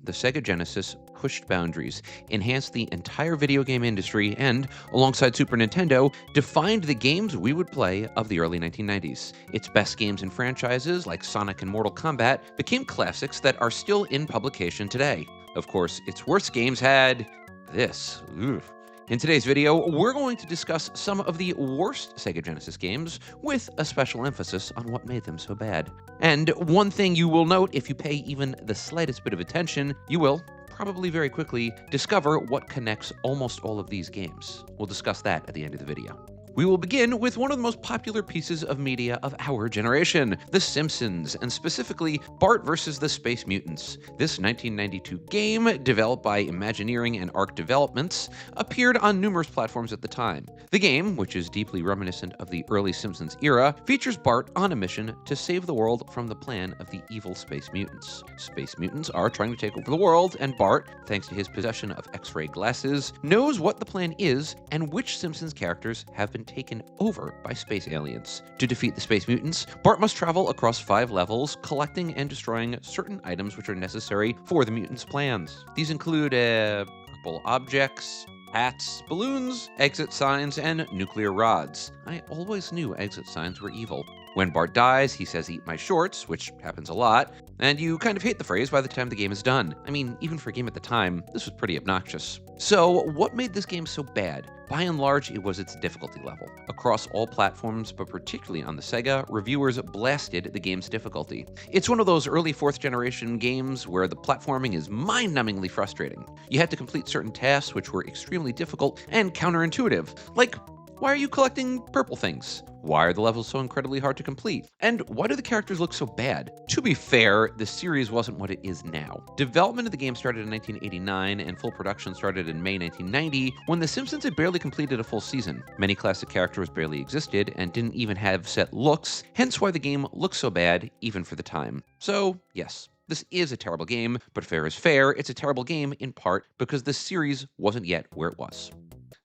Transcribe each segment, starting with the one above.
the Sega Genesis pushed boundaries, enhanced the entire video game industry, and, alongside Super Nintendo, defined the games we would play of the early 1990s. Its best games and franchises, like Sonic and Mortal Kombat, became classics that are still in publication today. Of course, its worst games had this. Oof. In today's video, we're going to discuss some of the worst Sega Genesis games, with a special emphasis on what made them so bad. And one thing you will note, if you pay even the slightest bit of attention, you will, probably very quickly, discover what connects almost all of these games. We'll discuss that at the end of the video. We will begin with one of the most popular pieces of media of our generation, The Simpsons, and specifically Bart vs. the Space Mutants. This 1992 game, developed by Imagineering and Arc Developments, appeared on numerous platforms at the time. The game, which is deeply reminiscent of the early Simpsons era, features Bart on a mission to save the world from the plan of the evil Space Mutants. Space Mutants are trying to take over the world, and Bart, thanks to his possession of X-ray glasses, knows what the plan is and which Simpsons characters have been taken over by space aliens. To defeat the Space Mutants, Bart must travel across 5 levels, collecting and destroying certain items which are necessary for the mutants' plans. These include purple objects, hats, balloons, exit signs, and nuclear rods. I always knew exit signs were evil. When Bart dies, he says, "Eat my shorts," which happens a lot, and you kind of hate the phrase by the time the game is done. I mean, even for a game at the time, this was pretty obnoxious. So, what made this game so bad? By and large, it was its difficulty level. Across all platforms, but particularly on the Sega, reviewers blasted the game's difficulty. It's one of those early 4th generation games where the platforming is mind-numbingly frustrating. You had to complete certain tasks which were extremely difficult and counterintuitive, like, why are you collecting purple things? Why are the levels so incredibly hard to complete? And why do the characters look so bad? To be fair, the series wasn't what it is now. Development of the game started in 1989, and full production started in May 1990, when The Simpsons had barely completed a full season. Many classic characters barely existed, and didn't even have set looks, hence why the game looks so bad, even for the time. So, yes. This is a terrible game, but fair is fair, it's a terrible game in part because the series wasn't yet where it was.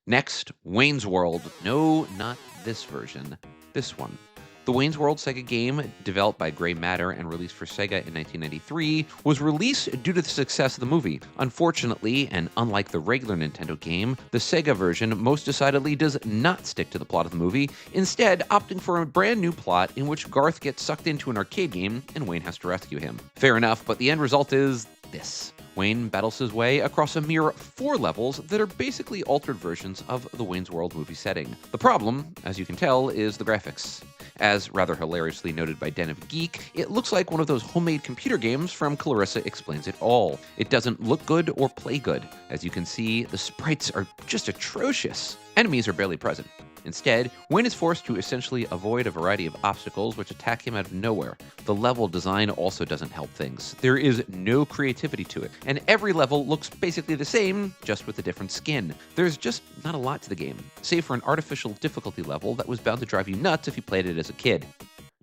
Next, Wayne's World. No, not this version. This one. The Wayne's World Sega game, developed by Grey Matter and released for Sega in 1993, was released due to the success of the movie. Unfortunately, and unlike the regular Nintendo game, the Sega version most decidedly does not stick to the plot of the movie, instead opting for a brand new plot in which Garth gets sucked into an arcade game and Wayne has to rescue him. Fair enough, but the end result is this. Wayne battles his way across a mere 4 levels that are basically altered versions of the Wayne's World movie setting. The problem, as you can tell, is the graphics. As rather hilariously noted by Den of Geek, it looks like one of those homemade computer games from Clarissa Explains It All. It doesn't look good or play good. As you can see, the sprites are just atrocious. Enemies are barely present. Instead, Wayne is forced to essentially avoid a variety of obstacles which attack him out of nowhere. The level design also doesn't help things. There is no creativity to it, and every level looks basically the same, just with a different skin. There's just not a lot to the game, save for an artificial difficulty level that was bound to drive you nuts if you played it as a kid.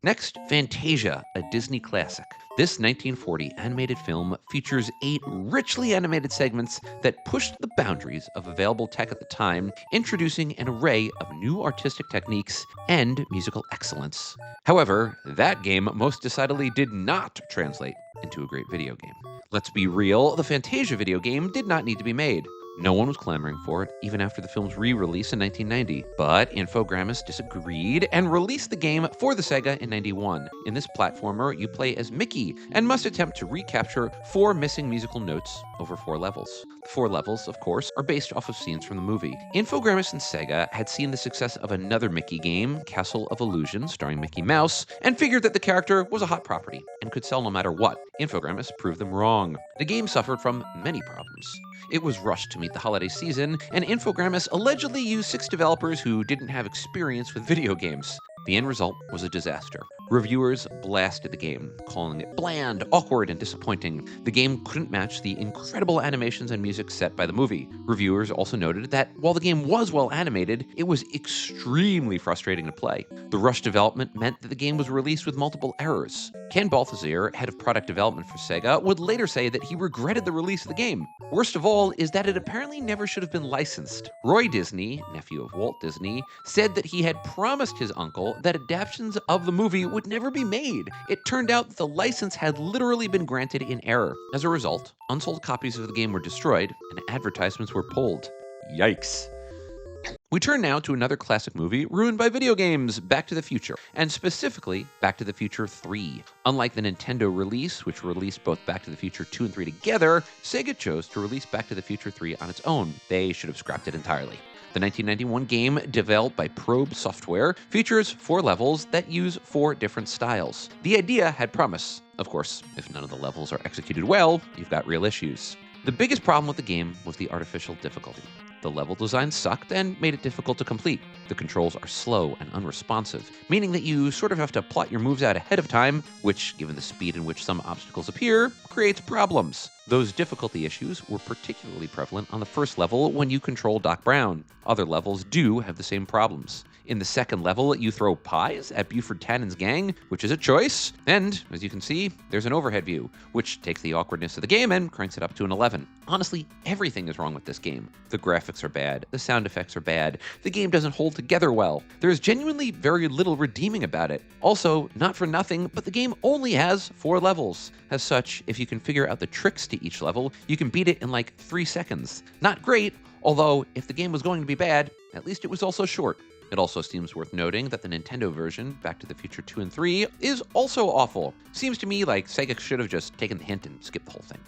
Next, Fantasia, a Disney classic. This 1940 animated film features 8 richly animated segments that pushed the boundaries of available tech at the time, introducing an array of new artistic techniques and musical excellence. However, that game most decidedly did not translate into a great video game. Let's be real, the Fantasia video game did not need to be made. No one was clamoring for it, even after the film's re-release in 1990. But Infogrames disagreed and released the game for the Sega in 91. In this platformer, you play as Mickey and must attempt to recapture 4 missing musical notes over 4 levels. The 4 levels, of course, are based off of scenes from the movie. Infogrames and Sega had seen the success of another Mickey game, Castle of Illusion, starring Mickey Mouse, and figured that the character was a hot property and could sell no matter what. Infogrames proved them wrong. The game suffered from many problems. It was rushed to meet the holiday season, and Infogrames allegedly used 6 developers who didn't have experience with video games. The end result was a disaster. Reviewers blasted the game, calling it bland, awkward, and disappointing. The game couldn't match the incredible animations and music set by the movie. Reviewers also noted that while the game was well animated, it was extremely frustrating to play. The rushed development meant that the game was released with multiple errors. Ken Balthazar, head of product development for Sega, would later say that he regretted the release of the game. Worst of all is that it apparently never should have been licensed. Roy Disney, nephew of Walt Disney, said that he had promised his uncle now that adaptations of the movie would never be made. It turned out that the license had literally been granted in error. As a result, unsold copies of the game were destroyed and advertisements were pulled. Yikes. We turn now to another classic movie ruined by video games, Back to the Future, and specifically Back to the Future 3. Unlike the Nintendo release, which released both Back to the Future 2 and 3 together, Sega chose to release Back to the Future 3 on its own. They should have scrapped it entirely. The 1991 game, developed by Probe Software, features 4 levels that use 4 different styles. The idea had promise. Of course, if none of the levels are executed well, you've got real issues. The biggest problem with the game was the artificial difficulty. The level design sucked and made it difficult to complete. The controls are slow and unresponsive, meaning that you sort of have to plot your moves out ahead of time, which, given the speed in which some obstacles appear, creates problems. Those difficulty issues were particularly prevalent on the first level when you control Doc Brown. Other levels do have the same problems. In the second level, you throw pies at Buford Tannen's gang, which is a choice, and, as you can see, there's an overhead view, which takes the awkwardness of the game and cranks it up to an 11. Honestly, everything is wrong with this game. The graphics are bad, the sound effects are bad, the game doesn't hold together well. There is genuinely very little redeeming about it. Also, not for nothing, but the game only has 4 levels. As such, if you can figure out the tricks to each level, you can beat it in like 3 seconds. Not great, although if the game was going to be bad, at least it was also short. It also seems worth noting that the Nintendo version, Back to the Future 2 and 3, is also awful. Seems to me like Sega should have just taken the hint and skipped the whole thing.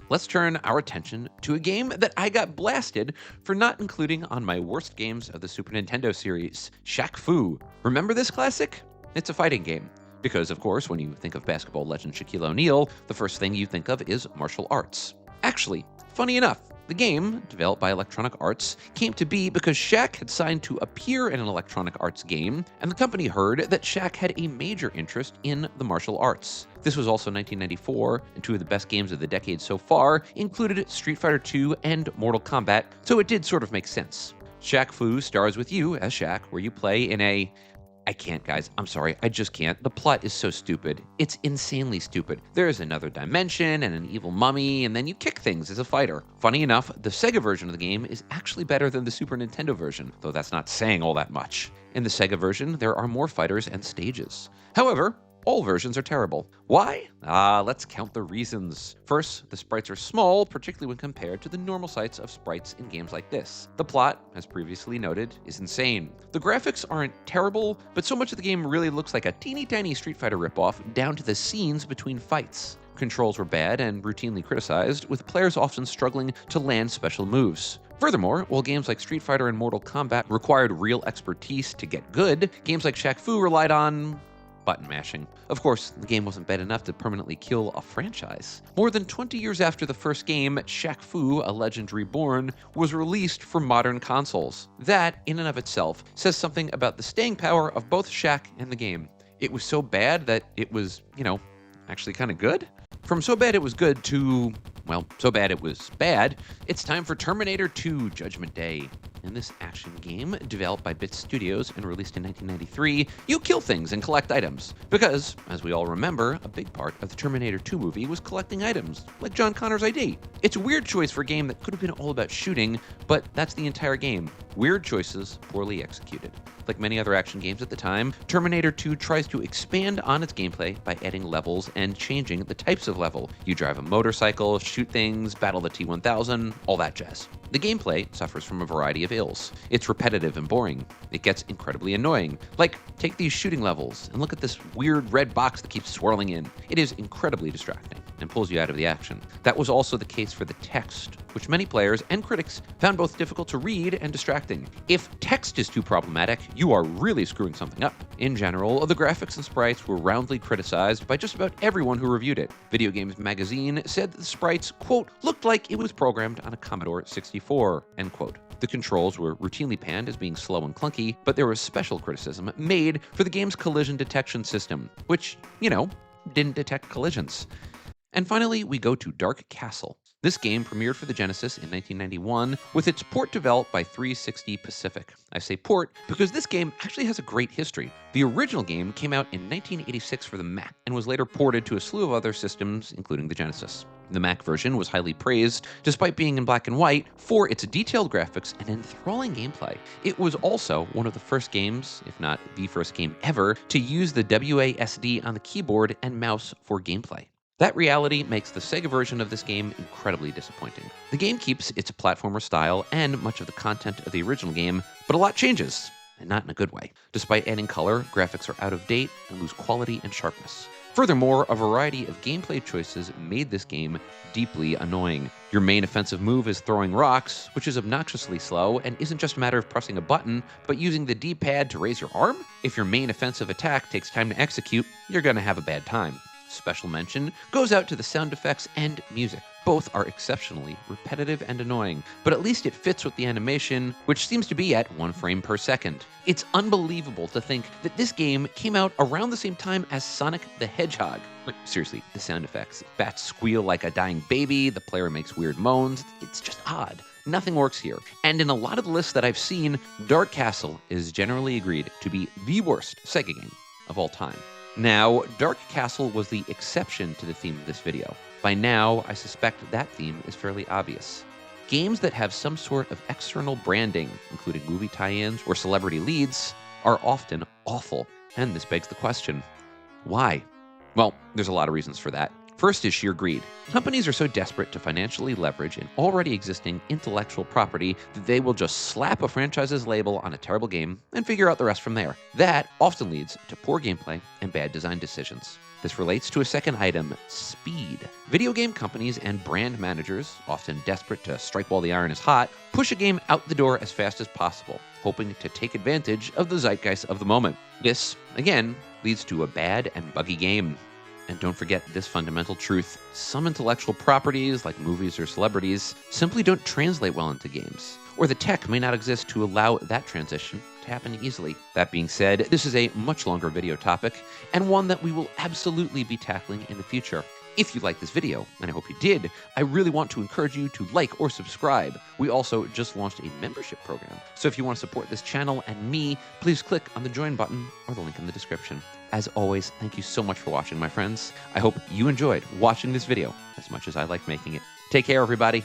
Let's turn our attention to a game that I got blasted for not including on my worst games of the Super Nintendo series, Shaq Fu. Remember this classic? It's a fighting game. Because, of course, when you think of basketball legend Shaquille O'Neal, the first thing you think of is martial arts. Actually, funny enough, the game, developed by Electronic Arts, came to be because Shaq had signed to appear in an Electronic Arts game, and the company heard that Shaq had a major interest in the martial arts. This was also 1994, and 2 of the best games of the decade so far included Street Fighter II and Mortal Kombat, so it did sort of make sense. Shaq Fu stars with you as Shaq, where you play in a... I can't, guys. I'm sorry. I just can't. The plot is so stupid. It's insanely stupid. There is another dimension and an evil mummy, and then you kick things as a fighter. Funny enough, the Sega version of the game is actually better than the Super Nintendo version, though that's not saying all that much. In the Sega version, there are more fighters and stages. However, all versions are terrible. Why? Let's count the reasons. First, the sprites are small, particularly when compared to the normal size of sprites in games like this. The plot, as previously noted, is insane. The graphics aren't terrible, but so much of the game really looks like a teeny tiny Street Fighter ripoff down to the scenes between fights. Controls were bad and routinely criticized, with players often struggling to land special moves. Furthermore, while games like Street Fighter and Mortal Kombat required real expertise to get good, games like Shaq Fu relied on button mashing. Of course, the game wasn't bad enough to permanently kill a franchise. More than 20 years after the first game, Shaq Fu, A Legend Reborn, was released for modern consoles. That, in and of itself, says something about the staying power of both Shaq and the game. It was so bad that it was, actually kind of good? From so bad it was good to, well, so bad it was bad, it's time for Terminator 2 Judgment Day. In this action game, developed by Bit Studios and released in 1993, you kill things and collect items. Because, as we all remember, a big part of the Terminator 2 movie was collecting items, like John Connor's ID. It's a weird choice for a game that could have been all about shooting, but that's the entire game. Weird choices, poorly executed. Like many other action games at the time, Terminator 2 tries to expand on its gameplay by adding levels and changing the types of level. You drive a motorcycle, shoot things, battle the T-1000, all that jazz. The gameplay suffers from a variety of ills. It's repetitive and boring. It gets incredibly annoying. Like, take these shooting levels and look at this weird red box that keeps swirling in. It is incredibly distracting and pulls you out of the action. That was also the case for the text, which many players and critics found both difficult to read and distracting. If text is too problematic, you are really screwing something up. In general, the graphics and sprites were roundly criticized by just about everyone who reviewed it. Video Games Magazine said that the sprites, quote, looked like it was programmed on a Commodore 64, end quote. The controls were routinely panned as being slow and clunky, but there was special criticism made for the game's collision detection system, which, didn't detect collisions. And finally, we go to Dark Castle. This game premiered for the Genesis in 1991 with its port developed by 360 Pacific. I say port because this game actually has a great history. The original game came out in 1986 for the Mac and was later ported to a slew of other systems, including the Genesis. The Mac version was highly praised, despite being in black and white, for its detailed graphics and enthralling gameplay. It was also one of the first games, if not the first game ever, to use the WASD on the keyboard and mouse for gameplay. That reality makes the Sega version of this game incredibly disappointing. The game keeps its platformer style and much of the content of the original game, but a lot changes, and not in a good way. Despite adding color, graphics are out of date and lose quality and sharpness. Furthermore, a variety of gameplay choices made this game deeply annoying. Your main offensive move is throwing rocks, which is obnoxiously slow and isn't just a matter of pressing a button, but using the D-pad to raise your arm? If your main offensive attack takes time to execute, you're gonna have a bad time. Special mention goes out to the sound effects and music. Both are exceptionally repetitive and annoying, but at least it fits with the animation, which seems to be at 1 frame per second. It's unbelievable to think that this game came out around the same time as Sonic the Hedgehog. Like, seriously, the sound effects. Bats squeal like a dying baby, the player makes weird moans. It's just odd. Nothing works here. And in a lot of the lists that I've seen, Dark Castle is generally agreed to be the worst Sega game of all time. Now, Dark Castle was the exception to the theme of this video. By now, I suspect that theme is fairly obvious. Games that have some sort of external branding, including movie tie-ins or celebrity leads, are often awful. And this begs the question, why? Well, there's a lot of reasons for that. First is sheer greed. Companies are so desperate to financially leverage an already existing intellectual property that they will just slap a franchise's label on a terrible game and figure out the rest from there. That often leads to poor gameplay and bad design decisions. This relates to a second item, speed. Video game companies and brand managers, often desperate to strike while the iron is hot, push a game out the door as fast as possible, hoping to take advantage of the zeitgeist of the moment. This, again, leads to a bad and buggy game. And don't forget this fundamental truth. Some intellectual properties, like movies or celebrities, simply don't translate well into games, or the tech may not exist to allow that transition to happen easily. That being said, this is a much longer video topic, and one that we will absolutely be tackling in the future. If you liked this video, and I hope you did, I really want to encourage you to like or subscribe. We also just launched a membership program, so if you want to support this channel and me, please click on the join button or the link in the description. As always, thank you so much for watching, my friends. I hope you enjoyed watching this video as much as I liked making it. Take care, everybody.